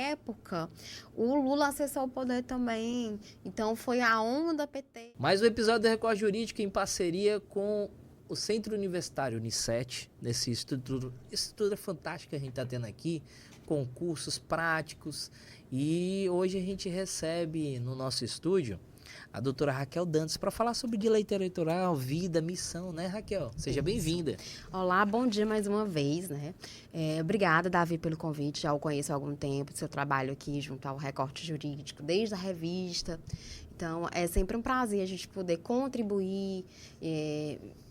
época, o Lula acessou o poder também. Então, foi a onda PT. Mais um episódio da Record Jurídica em parceria com o Centro Universitário Unicet, nesse estrutura fantástica que a gente está tendo aqui, concursos práticos. E hoje a gente recebe no nosso estúdio a doutora Raquel Dantas para falar sobre direito eleitoral, vida, missão, né, Raquel? Seja bem-vinda. Olá, bom dia mais uma vez, né? Obrigada, Davi, pelo convite. Já o conheço há algum tempo, seu trabalho aqui junto ao Recorte Jurídico, desde a revista. Então, é sempre um prazer a gente poder contribuir.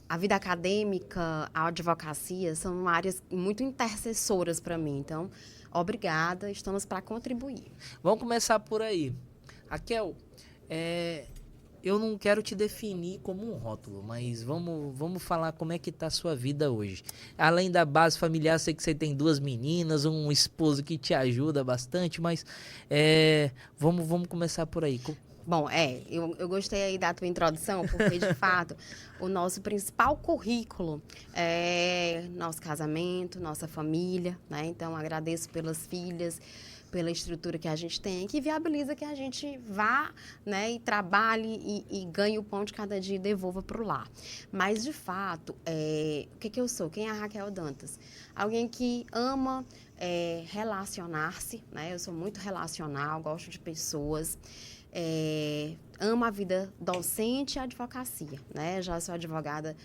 A vida acadêmica, a advocacia, são áreas muito intercessoras para mim. Então, obrigada, estamos para contribuir. Vamos começar por aí. Raquel, eu não quero te definir como um rótulo, mas vamos falar como é que está a sua vida hoje. Além da base familiar, sei que você tem 2 meninas, um esposo que te ajuda bastante, mas vamos começar por aí. Bom, eu gostei aí da tua introdução, porque, de fato, o nosso principal currículo é nosso casamento, nossa família, né? Então, agradeço pelas filhas, pela estrutura que a gente tem, que viabiliza que a gente vá, né, e trabalhe e ganhe o pão de cada dia e devolva para o lar. Mas, de fato, o que eu sou? Quem é a Raquel Dantas? Alguém que ama relacionar-se, né? Eu sou muito relacional, gosto de pessoas. Amo a vida docente e a advocacia, né? Já sou advogada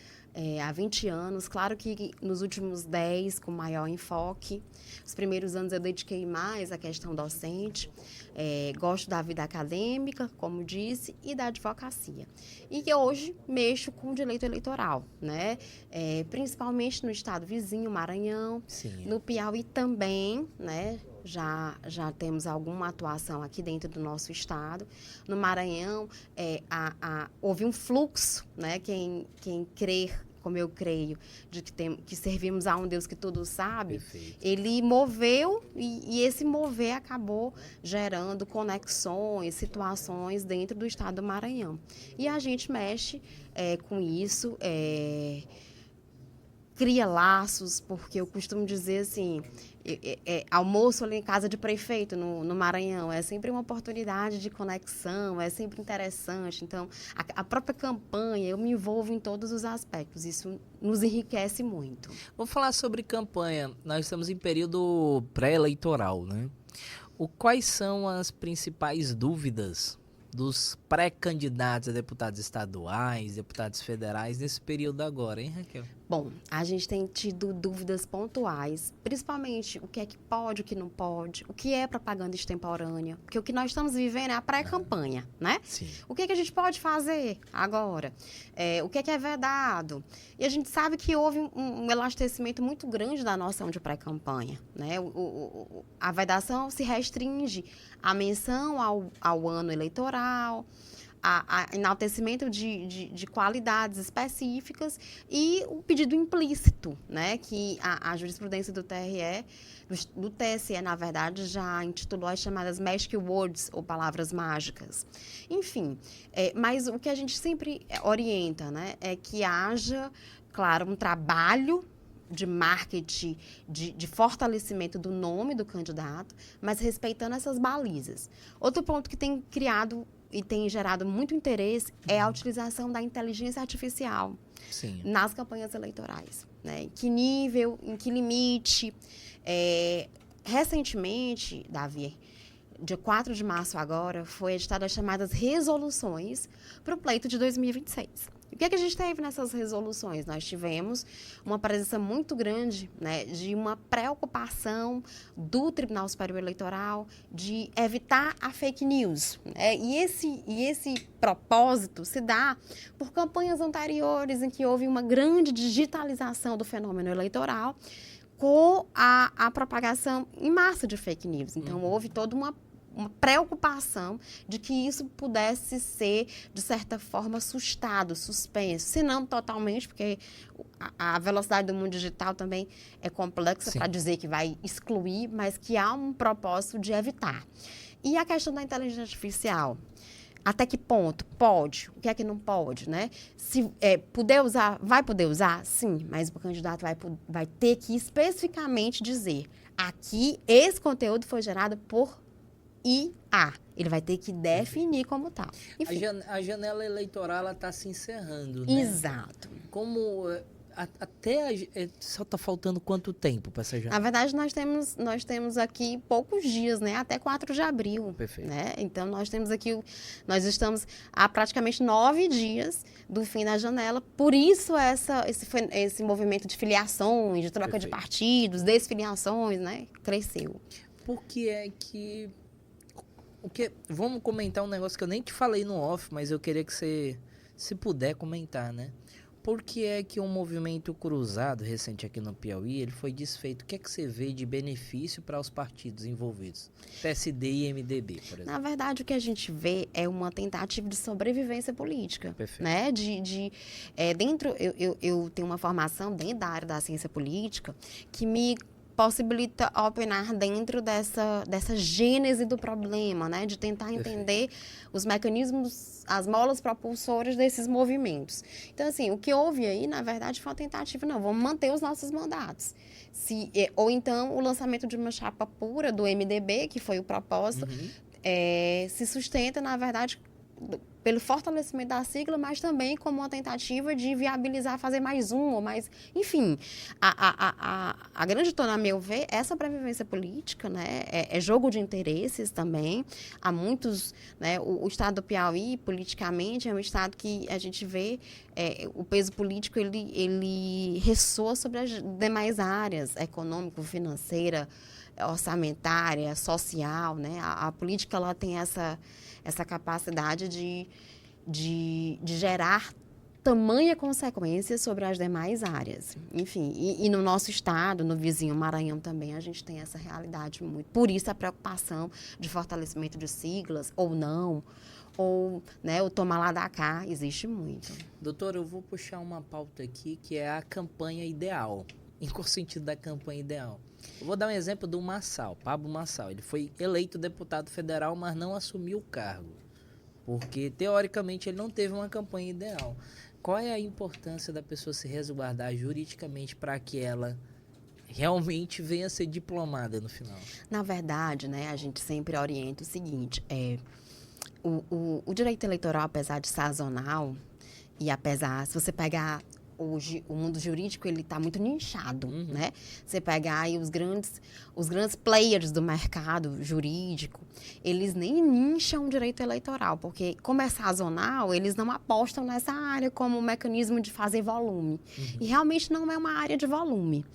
há 20 anos, claro que nos últimos 10 com maior enfoque. Os primeiros anos eu dediquei mais à questão docente, gosto da vida acadêmica, como disse, e da advocacia. E que hoje mexo com direito eleitoral, né? Principalmente no estado vizinho, Maranhão, Sim. No Piauí também, né? Já temos alguma atuação aqui dentro do nosso estado. No Maranhão, houve um fluxo, né? Quem crer, como eu creio, de que servimos a um Deus que tudo sabe, Perfeito. Ele moveu e esse mover acabou gerando conexões, situações dentro do estado do Maranhão. E a gente mexe com isso, cria laços, porque eu costumo dizer assim, almoço ali em casa de prefeito no Maranhão, é sempre uma oportunidade de conexão, é sempre interessante. Então, a própria campanha, eu me envolvo em todos os aspectos, isso nos enriquece muito. Vamos falar sobre campanha. Nós estamos em período pré-eleitoral, né? Quais são as principais dúvidas dos pré-candidatos a deputados estaduais, deputados federais nesse período agora, hein, Raquel? Bom, a gente tem tido dúvidas pontuais, principalmente o que é que pode, o que não pode, o que é propaganda extemporânea, porque o que nós estamos vivendo é a pré-campanha, né? Sim. O que é que a gente pode fazer agora? O que é vedado? E a gente sabe que houve um elastecimento muito grande da noção de pré-campanha, né? A vedação se restringe à menção ao ano eleitoral, a enaltecimento de qualidades específicas e o pedido implícito, né, que a jurisprudência do TSE, na verdade, já intitulou as chamadas magic words, ou palavras mágicas. Enfim, mas o que a gente sempre orienta, né, é que haja, claro, um trabalho de marketing, de fortalecimento do nome do candidato, mas respeitando essas balizas. Outro ponto que tem criado e tem gerado muito interesse é a utilização da inteligência artificial. Sim. Nas campanhas eleitorais, né? Em que nível, em que limite. Recentemente, Davi, dia 4 de março agora, foi editada as chamadas resoluções para o pleito de 2026. O que é que a gente teve nessas resoluções? Nós tivemos uma presença muito grande, né, de uma preocupação do Tribunal Superior Eleitoral de evitar a fake news. Né? E esse propósito se dá por campanhas anteriores em que houve uma grande digitalização do fenômeno eleitoral com a propagação em massa de fake news. Então, houve toda uma preocupação de que isso pudesse ser, de certa forma, assustado, suspenso. Se não totalmente, porque a velocidade do mundo digital também é complexa para dizer que vai excluir, mas que há um propósito de evitar. E a questão da inteligência artificial. Até que ponto? Pode. O que é que não pode, né? Se puder usar, vai poder usar? Sim, mas o candidato vai ter que especificamente dizer: aqui, esse conteúdo foi gerado por IA. Ele vai ter que definir como tal. Enfim. A janela eleitoral está se encerrando, né? Exato. Como só está faltando quanto tempo para essa janela? Na verdade, nós temos aqui poucos dias, né? Até 4 de abril. Perfeito. Né? Então, nós estamos há praticamente 9 dias do fim da janela. Por isso, esse movimento de filiações, de troca de partidos, desfiliações, né? Cresceu. Por que é que... Vamos comentar um negócio que eu nem te falei no off, mas eu queria que você, se puder, comentar, né? Por que é que um movimento cruzado recente aqui no Piauí, ele foi desfeito? O que é que você vê de benefício para os partidos envolvidos? PSD e MDB, por exemplo. Na verdade, o que a gente vê é uma tentativa de sobrevivência política. Perfeito. Né? Eu tenho uma formação dentro da área da ciência política que me possibilita opinar dentro dessa gênese do problema, né? De tentar entender os mecanismos, as molas propulsoras desses movimentos. Então, assim, o que houve aí, na verdade, foi uma tentativa, não, vamos manter os nossos mandatos. Ou então, o lançamento de uma chapa pura do MDB, que foi o propósito, se sustenta, na verdade, pelo fortalecimento da sigla, mas também como uma tentativa de viabilizar, fazer mais um, ou mais... Enfim, a grande tona, a meu ver, é a sobrevivência política, né? É jogo de interesses também. Há muitos... Né? O estado do Piauí, politicamente, é um estado que a gente vê o peso político, ele ressoa sobre as demais áreas, econômico, financeira, orçamentária, social, né? A política, ela tem essa capacidade de gerar tamanha consequência sobre as demais áreas. Enfim, e no nosso estado, no vizinho Maranhão também, a gente tem essa realidade muito. Por isso a preocupação de fortalecimento de siglas, ou não, ou, né, o tomar lá da cá, existe muito. Doutora, eu vou puxar uma pauta aqui que é a campanha ideal. Em qual sentido da campanha ideal? Eu vou dar um exemplo do Marçal, Pablo Marçal. Ele foi eleito deputado federal, mas não assumiu o cargo, porque, teoricamente, ele não teve uma campanha ideal. Qual é a importância da pessoa se resguardar juridicamente para que ela realmente venha a ser diplomada no final? Na verdade, né, a gente sempre orienta o seguinte, o direito eleitoral, apesar de sazonal, e apesar, se você pegar... Hoje, o mundo jurídico, ele está muito nichado, né? Você pegar aí os grandes players do mercado jurídico, eles nem nicham o direito eleitoral, porque, como é sazonal, eles não apostam nessa área como um mecanismo de fazer volume. E realmente não é uma área de volume.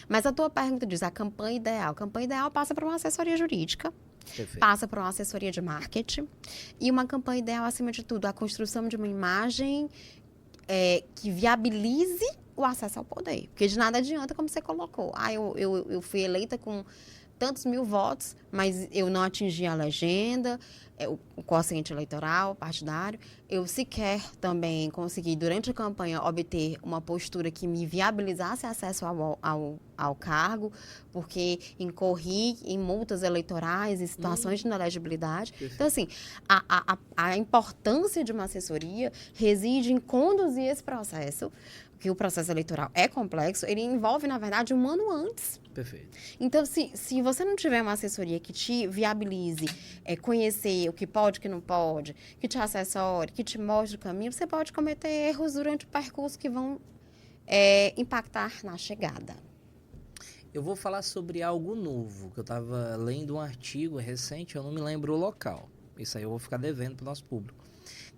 Mas a tua pergunta diz, a campanha ideal. A campanha ideal passa por uma assessoria jurídica, passa por uma assessoria de marketing, e uma campanha ideal, acima de tudo, a construção de uma imagem que viabilize o acesso ao poder. Porque de nada adianta, como você colocou. Eu fui eleita com tantos mil votos, mas eu não atingi a legenda, o quociente eleitoral, partidário. Eu sequer também consegui, durante a campanha, obter uma postura que me viabilizasse acesso ao cargo, porque incorri em multas eleitorais, em situações de inelegibilidade. Então, assim, a importância de uma assessoria reside em conduzir esse processo, que o processo eleitoral é complexo, ele envolve, na verdade, um ano antes. Perfeito. Então, se você não tiver uma assessoria que te viabilize conhecer o que pode, o que não pode, que te assessore, que te mostre o caminho, você pode cometer erros durante o percurso que vão impactar na chegada. Eu vou falar sobre algo novo, que eu estava lendo um artigo recente, eu não me lembro o local. Isso aí eu vou ficar devendo para o nosso público.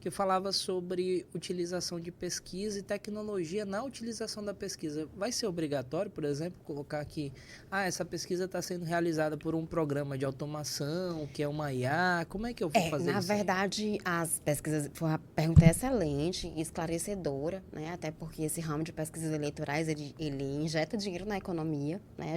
Que falava sobre utilização de pesquisa e tecnologia na utilização da pesquisa. Vai ser obrigatório, por exemplo, colocar aqui, essa pesquisa está sendo realizada por um programa de automação, que é uma IA, como é que eu vou fazer isso? Na verdade, as pesquisas, foi uma pergunta excelente e esclarecedora, né? Até porque esse ramo de pesquisas eleitorais, ele injeta dinheiro na economia, né?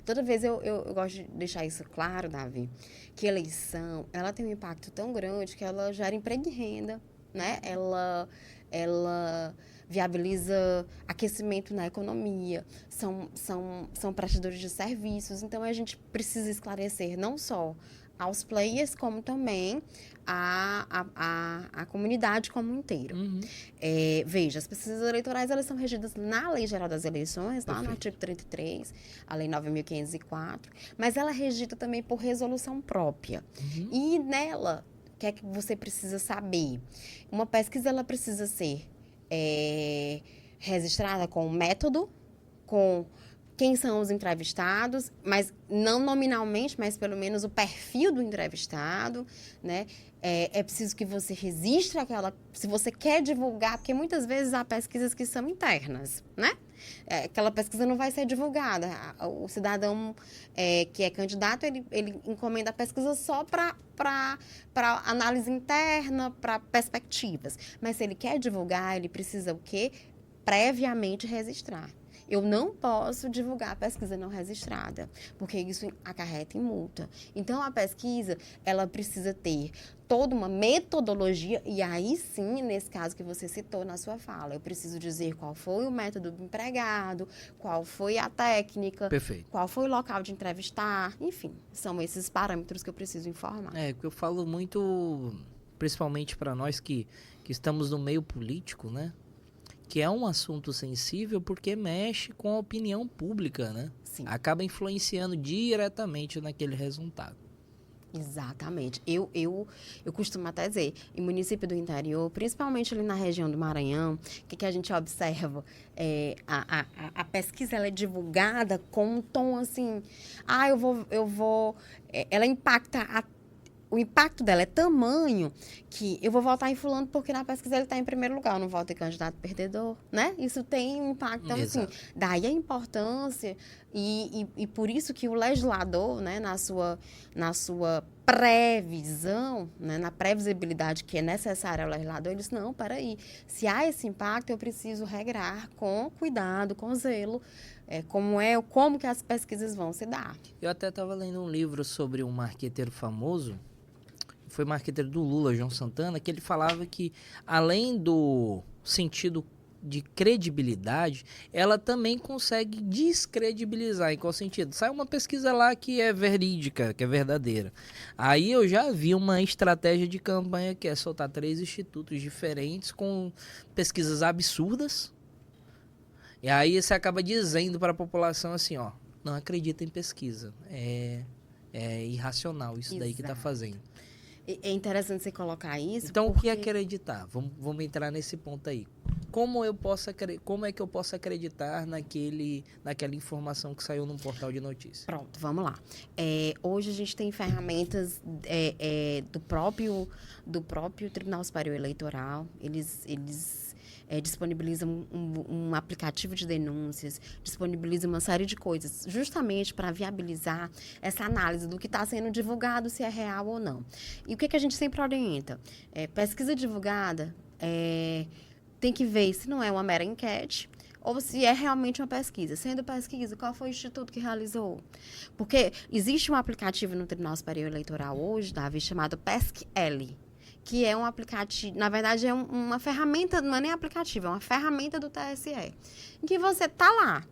Toda vez eu gosto de deixar isso claro, Davi, que a eleição, ela tem um impacto tão grande que ela gera emprego e renda, né? Ela viabiliza aquecimento na economia, são prestadores de serviços. Então, a gente precisa esclarecer não só aos players, como também a comunidade como um inteiro. Veja, as pesquisas eleitorais, elas são regidas na Lei Geral das Eleições, lá no artigo 33, a Lei 9.504, mas ela é regida também por resolução própria. E nela, o que é que você precisa saber? Uma pesquisa, ela precisa ser registrada com o método, com quem são os entrevistados, mas não nominalmente, mas pelo menos o perfil do entrevistado, né? É preciso que você registre se você quer divulgar, porque muitas vezes há pesquisas que são internas, né? Aquela pesquisa não vai ser divulgada. O cidadão que é candidato, ele encomenda a pesquisa só para análise interna, para perspectivas. Mas se ele quer divulgar, ele precisa o quê? Previamente registrar. Eu não posso divulgar a pesquisa não registrada, porque isso acarreta em multa. Então, a pesquisa, ela precisa ter toda uma metodologia, e aí sim, nesse caso que você citou na sua fala, eu preciso dizer qual foi o método empregado, qual foi a técnica, Perfeito. Qual foi o local de entrevistar, enfim, são esses parâmetros que eu preciso informar. Porque eu falo muito, principalmente para nós que estamos no meio político, né? Que é um assunto sensível porque mexe com a opinião pública, né? Sim. Acaba influenciando diretamente naquele resultado. Exatamente. Eu costumo até dizer, em município do interior, principalmente ali na região do Maranhão, o que a gente observa? A pesquisa, ela é divulgada com um tom assim, ela impacta o impacto dela é tamanho que eu vou votar em fulano porque na pesquisa ele está em primeiro lugar, eu não voto em candidato perdedor, né? Isso tem um impacto, então, assim, daí a importância e por isso que o legislador, né, na sua previsão, né, na previsibilidade que é necessária ao legislador, ele disse, não, peraí, se há esse impacto, eu preciso regrar com cuidado, com zelo, como que as pesquisas vão se dar. Eu até estava lendo um livro sobre um marqueteiro famoso, foi marqueteiro do Lula, João Santana, que ele falava que, além do sentido de credibilidade, ela também consegue descredibilizar. Em qual sentido? Sai uma pesquisa lá que é verídica, que é verdadeira. Aí eu já vi uma estratégia de campanha que é soltar 3 institutos diferentes com pesquisas absurdas. E aí você acaba dizendo para a população assim, ó, não acredita em pesquisa. É irracional isso daí que está fazendo. É interessante você colocar isso. Então, o que é acreditar? Vamos entrar nesse ponto aí. Como é que eu posso acreditar naquela informação que saiu num portal de notícias? Pronto, vamos lá. Hoje a gente tem ferramentas do próprio Tribunal Superior Eleitoral. Eles disponibilizam um aplicativo de denúncias, disponibilizam uma série de coisas, justamente para viabilizar essa análise do que está sendo divulgado, se é real ou não. E o que a gente sempre orienta? Pesquisa divulgada tem que ver se não é uma mera enquete ou se é realmente uma pesquisa. Sendo pesquisa, qual foi o instituto que realizou? Porque existe um aplicativo no Tribunal Superior Eleitoral hoje, Davi, chamado PESC-L, que é um aplicativo, na verdade é uma ferramenta, não é nem aplicativo, é uma ferramenta do TSE, em que você está lá,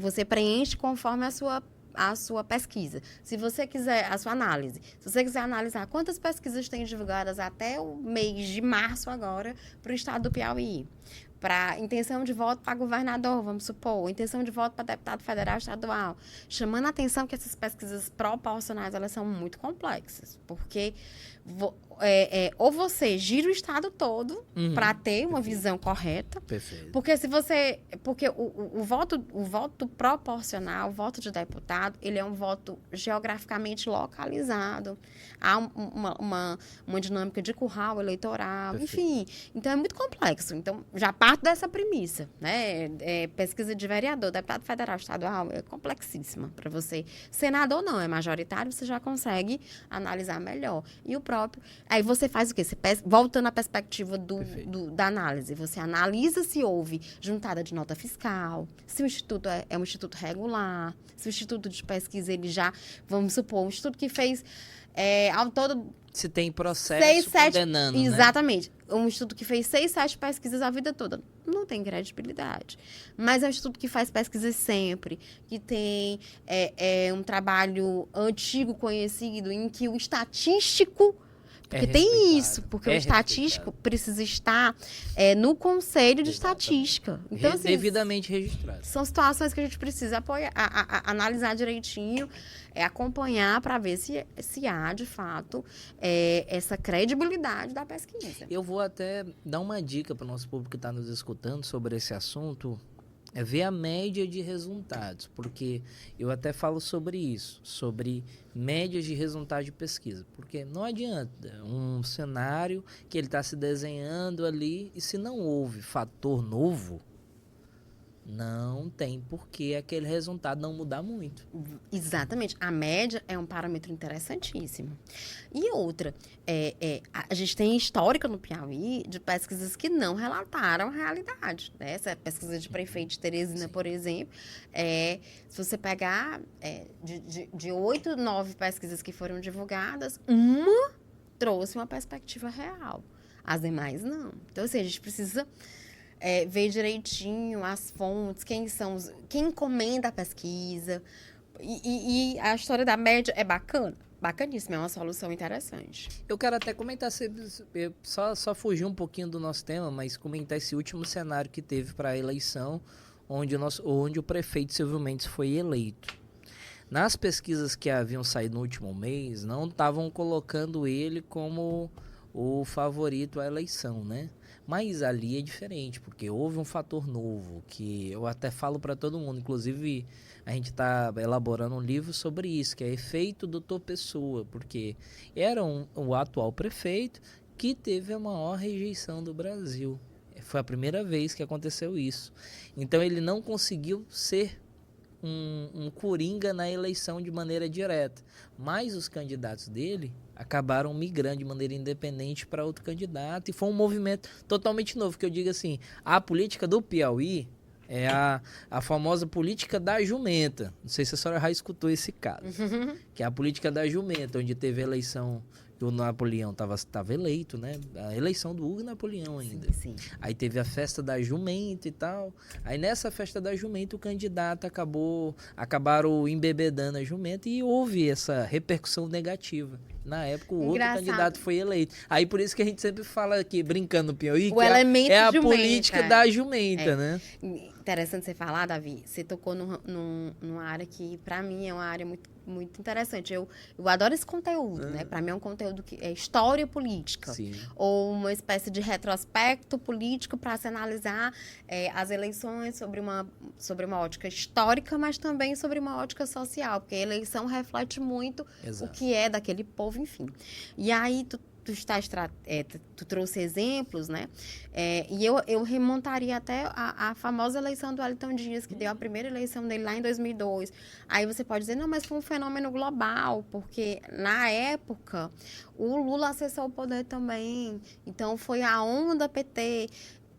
você preenche conforme a sua pesquisa. Se você quiser, a sua análise, se você quiser analisar quantas pesquisas tem divulgadas até o mês de março agora para o estado do Piauí, para intenção de voto para governador, vamos supor, intenção de voto para deputado federal estadual, chamando a atenção que essas pesquisas proporcionais, elas são muito complexas, porque ou você gira o estado todo para ter uma visão correta. Perfeito. Porque o voto proporcional, o voto de deputado, ele é um voto geograficamente localizado. Há uma dinâmica de curral eleitoral, perfeito. Enfim. Então, é muito complexo. Então, já parte dessa premissa, né? Pesquisa de vereador, deputado federal, estadual, é complexíssima para você. Senador não, é majoritário, você já consegue analisar melhor. E o próprio Aí você faz o quê? Você voltando à perspectiva Perfeito. da análise. Você analisa se houve juntada de nota fiscal, se o instituto é um instituto regular, se o instituto de pesquisa, ele já, vamos supor, um instituto que fez ao todo Se tem processo condenando, né? exatamente. Um instituto que fez 6, 7 pesquisas a vida toda. Não tem credibilidade. Mas é um instituto que faz pesquisas sempre, que tem um trabalho antigo, conhecido, em que o estatístico... Porque tem isso, porque o estatístico precisa estar no Conselho de Estatística. Então, assim, devidamente registrado. são situações que a gente precisa analisar direitinho, acompanhar para ver se há, de fato, essa credibilidade da pesquisa. Eu vou até dar uma dica para o nosso público que está nos escutando sobre esse assunto, é ver a média de resultados, porque eu até falo sobre isso, sobre médias de resultados de pesquisa, porque não adianta um cenário que ele está se desenhando ali e se não houve fator novo, não tem por que aquele resultado não mudar muito. Exatamente. A média é um parâmetro interessantíssimo. E outra, a gente tem histórico no Piauí de pesquisas que não relataram a realidade. Né? Essa pesquisa de prefeito de Teresina, por exemplo, se você pegar de 8, 9 pesquisas que foram divulgadas, uma trouxe uma perspectiva real. As demais, não. Então, assim, a gente precisa... ver direitinho as fontes, quem encomenda a pesquisa. E a história da média é bacana. Bacaníssima, é uma solução interessante. Eu quero até comentar, só fugir um pouquinho do nosso tema, mas comentar esse último cenário que teve para a eleição, onde o prefeito Silvio Mendes foi eleito. Nas pesquisas que haviam saído no último mês, não estavam colocando ele como o favorito à eleição, né? Mas ali é diferente, porque houve um fator novo, que eu até falo para todo mundo, inclusive a gente está elaborando um livro sobre isso, que é efeito Doutor Pessoa, porque era o atual prefeito que teve a maior rejeição do Brasil. Foi a primeira vez que aconteceu isso. Então ele não conseguiu ser um coringa na eleição de maneira direta, mas os candidatos dele acabaram migrando de maneira independente para outro candidato, e foi um movimento totalmente novo, que eu digo assim, a política do Piauí é a famosa política da jumenta. Não sei se a senhora já escutou esse caso, que é a política da jumenta, onde teve a eleição que o Napoleão estava eleito, né? A eleição do Hugo Napoleão ainda. Sim. Aí teve a festa da jumenta e tal. Aí nessa festa da jumenta o candidato acabaram embebedando a jumenta e houve essa repercussão negativa. Na época, o outro candidato foi eleito. Aí por isso que a gente sempre fala aqui, brincando no Piauí, que é a política da jumenta, né? Interessante você falar, Davi. Você tocou numa área que, para mim, é uma área muito, muito interessante. Eu adoro esse conteúdo, né? Para mim é um conteúdo que é história política. Sim. Ou uma espécie de retrospecto político para se analisar as eleições sobre uma ótica histórica, mas também sobre uma ótica social, porque a eleição reflete muito o que é daquele povo, enfim. E aí, tu trouxe exemplos, né? E eu remontaria até a famosa eleição do Wellington Dias, que deu a primeira eleição dele lá em 2002. Aí você pode dizer, não, mas foi um fenômeno global, porque na época o Lula acessou o poder também. Então foi a onda PT.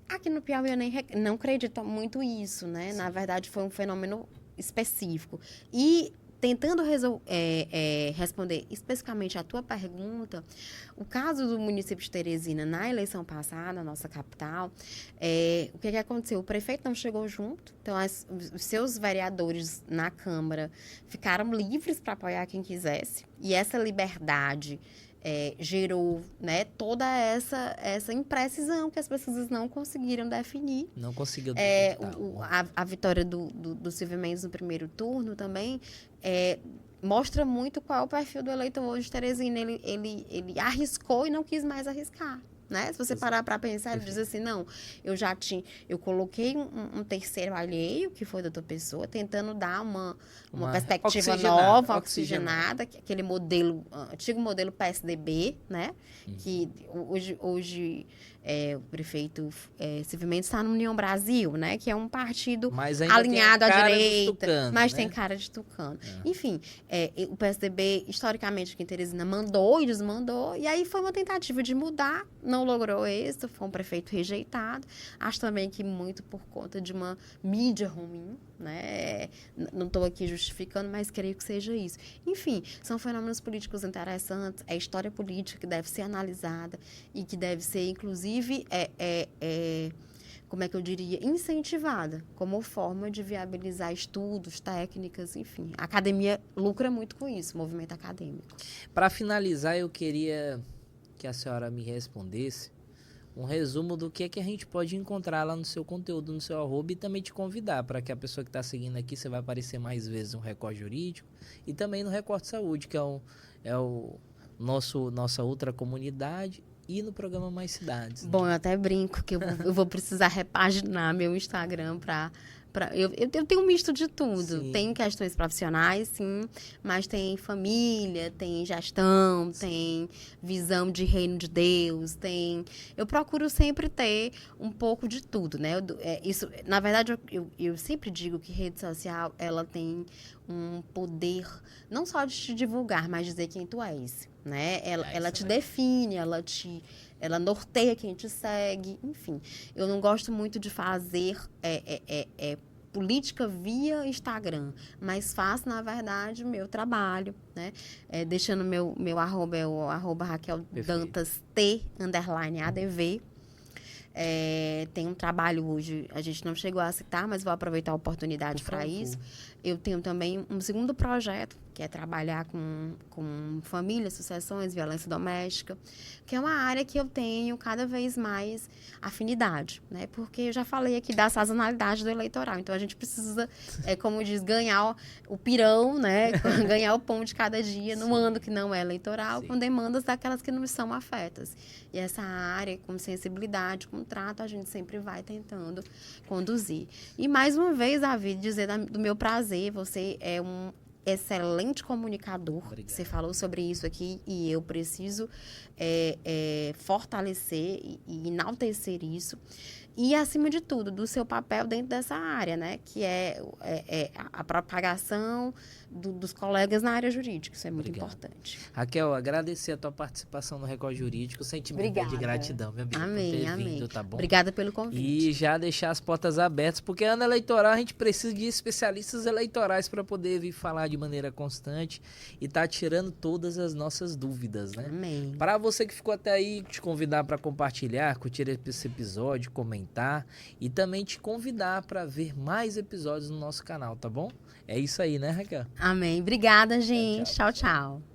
Aqui no Piauí eu não acredito muito isso, né? Sim. Na verdade foi um fenômeno específico. E tentando responder especificamente a tua pergunta, o caso do município de Teresina na eleição passada, nossa capital, o que aconteceu? O prefeito não chegou junto, então os seus vereadores na Câmara ficaram livres para apoiar quem quisesse, e essa liberdade gerou, né, toda essa imprecisão que as pesquisas não conseguiram definir. Não conseguiu a vitória do Silvio Mendes no primeiro turno também mostra muito qual é o perfil do eleitor hoje de Teresina. Ele arriscou e não quis mais arriscar. Né? Se você parar para pensar, ele diz assim, não, eu coloquei um terceiro alheio, que foi da tua pessoa, tentando dar uma perspectiva nova, oxigenada, aquele modelo, antigo modelo PSDB, né? Que hoje o prefeito Silvio está no União Brasil, né? Que é um partido mas ainda alinhado tem à a cara dos direita, tucanos, mas né? tem cara de tucano. Enfim, o PSDB, historicamente, aqui em Teresina, mandou e desmandou, e aí foi uma tentativa de mudar, não logrou êxito, foi um prefeito rejeitado. Acho também que muito por conta de uma mídia ruim, né? Não estou aqui justificando, mas creio que seja isso. Enfim, são fenômenos políticos interessantes, é história política que deve ser analisada e que deve ser, inclusive, como é que eu diria, incentivada como forma de viabilizar estudos, técnicas, enfim. A academia lucra muito com isso, o movimento acadêmico. Para finalizar, eu queria que a senhora me respondesse um resumo do que é que a gente pode encontrar lá no seu conteúdo, no seu @, e também te convidar para que a pessoa que está seguindo aqui, você vai aparecer mais vezes no Record Jurídico e também no Record Saúde, que é o nossa outra comunidade, e no programa Mais Cidades. Né? Bom, eu até brinco que eu vou precisar repaginar meu Instagram para... Eu tenho um misto de tudo. Sim. Tem questões profissionais, sim, mas tem família, tem gestão, sim, tem visão de reino de Deus, eu procuro sempre ter um pouco de tudo, né? Isso, na verdade, eu sempre digo que rede social, ela tem um poder, não só de te divulgar, mas dizer quem tu és, né? Ela te define, ela norteia quem te segue, enfim. Eu não gosto muito de fazer política via Instagram, mas faço, na verdade, o meu trabalho, né? Deixando meu arroba, é o @RaquelDantasT_ADV. Tem um trabalho hoje, a gente não chegou a citar, mas vou aproveitar a oportunidade para isso. Eu tenho também um segundo projeto, que é trabalhar com família, sucessões, violência doméstica, que é uma área que eu tenho cada vez mais afinidade, né? Porque eu já falei aqui da sazonalidade do eleitoral, então a gente precisa, como diz, ganhar o pirão, né? Ganhar o pão de cada dia no ano que não é eleitoral, sim, com demandas daquelas que não são afetas. E essa área, com sensibilidade, com trato, a gente sempre vai tentando conduzir. E mais uma vez, Davi, dizer do meu prazer, você é um excelente comunicador. Obrigado. Você falou sobre isso aqui e eu preciso fortalecer e enaltecer isso. E, acima de tudo, do seu papel dentro dessa área, né? Que é a propagação dos colegas na área jurídica. Isso é muito importante. Raquel, agradecer a tua participação no Record Jurídico. Sentimento de gratidão, minha amiga, amém, por ter amém. vindo, tá bom? Obrigada pelo convite. E já deixar as portas abertas, porque ano eleitoral a gente precisa de especialistas eleitorais para poder vir falar de maneira constante e tá tirando todas as nossas dúvidas, né? Amém. Para você que ficou até aí, te convidar para compartilhar, curtir esse episódio, comentar e também te convidar para ver mais episódios no nosso canal, tá bom? É isso aí, né, Raquel? Amém. Obrigada, gente. Tchau, tchau.